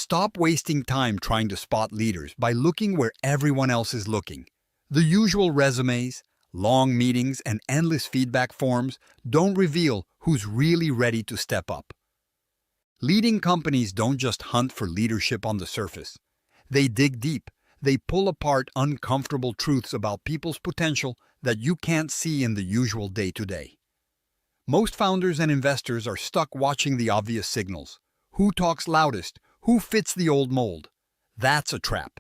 Stop wasting time trying to spot leaders by looking where everyone else is looking. The usual resumes, long meetings, and endless feedback forms don't reveal who's really ready to step up. Leading companies don't just hunt for leadership on the surface. They dig deep. They pull apart uncomfortable truths about people's potential that you can't see in the usual day-to-day. Most founders and investors are stuck watching the obvious signals. Who talks loudest? Who fits the old mold? That's a trap.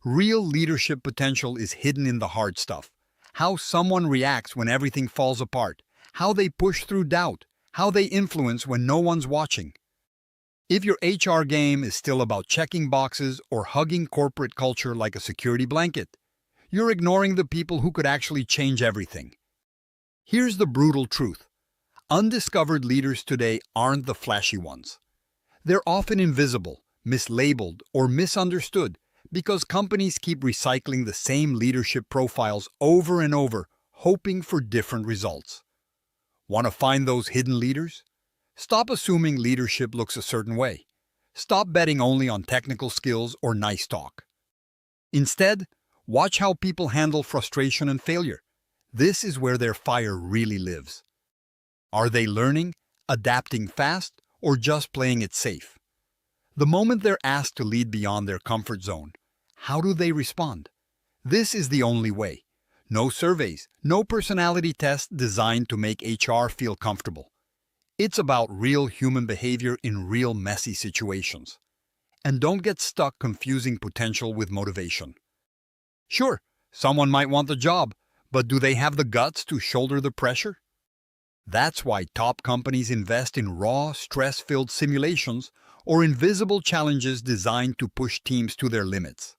Real leadership potential is hidden in the hard stuff. How someone reacts when everything falls apart. How they push through doubt. How they influence when no one's watching. If your HR game is still about checking boxes or hugging corporate culture like a security blanket, you're ignoring the people who could actually change everything. Here's the brutal truth. Undiscovered leaders today aren't the flashy ones. They're often invisible, mislabeled, or misunderstood because companies keep recycling the same leadership profiles over and over, hoping for different results. Want to find those hidden leaders? Stop assuming leadership looks a certain way. Stop betting only on technical skills or nice talk. Instead, watch how people handle frustration and failure. This is where their fire really lives. Are they learning, adapting fast, or just playing it safe? The moment they're asked to lead beyond their comfort zone, how do they respond? This is the only way. No surveys, no personality tests designed to make HR feel comfortable. It's about real human behavior in real messy situations. And don't get stuck confusing potential with motivation. Sure, someone might want the job, but do they have the guts to shoulder the pressure? That's why top companies invest in raw, stress-filled simulations or invisible challenges designed to push teams to their limits.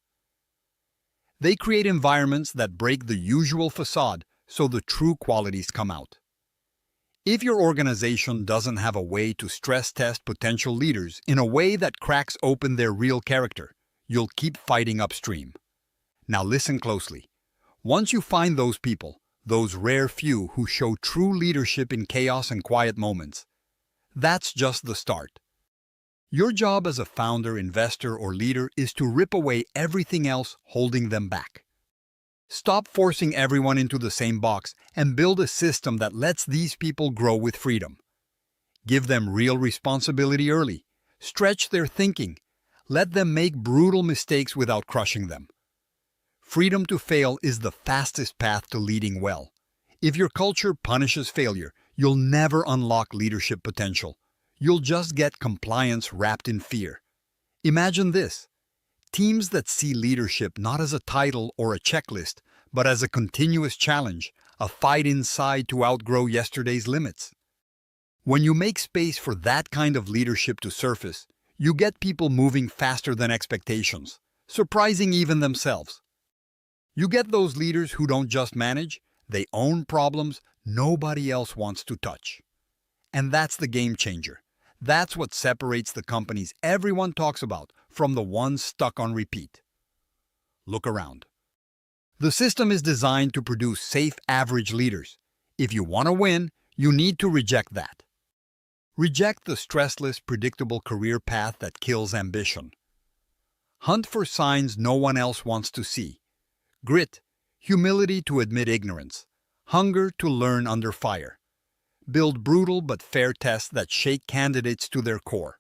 They create environments that break the usual facade so the true qualities come out. If your organization doesn't have a way to stress-test potential leaders in a way that cracks open their real character, you'll keep fighting upstream. Now listen closely. Once you find those people, those rare few who show true leadership in chaos and quiet moments, that's just the start. Your job as a founder, investor, or leader is to rip away everything else holding them back. Stop forcing everyone into the same box and build a system that lets these people grow with freedom. Give them real responsibility early. Stretch their thinking. Let them make brutal mistakes without crushing them. Freedom to fail is the fastest path to leading well. If your culture punishes failure, you'll never unlock leadership potential. You'll just get compliance wrapped in fear. Imagine this. Teams that see leadership not as a title or a checklist, but as a continuous challenge, a fight inside to outgrow yesterday's limits. When you make space for that kind of leadership to surface, you get people moving faster than expectations, surprising even themselves. You get those leaders who don't just manage, they own problems nobody else wants to touch. And that's the game changer. That's what separates the companies everyone talks about from the ones stuck on repeat. Look around. The system is designed to produce safe, average leaders. If you want to win, you need to reject that. Reject the stressless, predictable career path that kills ambition. Hunt for signs no one else wants to see. Grit, humility to admit ignorance, hunger to learn under fire. Build brutal but fair tests that shake candidates to their core.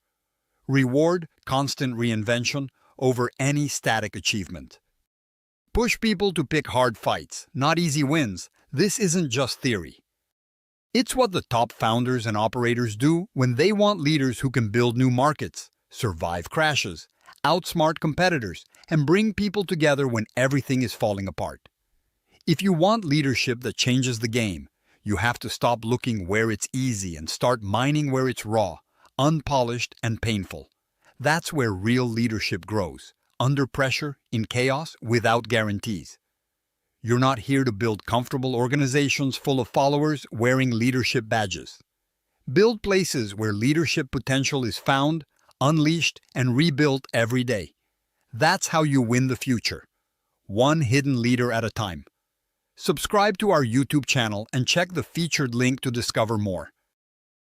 Reward constant reinvention over any static achievement. Push people to pick hard fights, not easy wins. This isn't just theory. It's what the top founders and operators do when they want leaders who can build new markets, survive crashes, outsmart competitors, and bring people together when everything is falling apart. If you want leadership that changes the game, you have to stop looking where it's easy and start mining where it's raw, unpolished, and painful. That's where real leadership grows, under pressure, in chaos, without guarantees. You're not here to build comfortable organizations full of followers wearing leadership badges. Build places where leadership potential is found, unleashed, and rebuilt every day. That's how you win the future, one hidden leader at a time. Subscribe to our YouTube channel and check the featured link to discover more.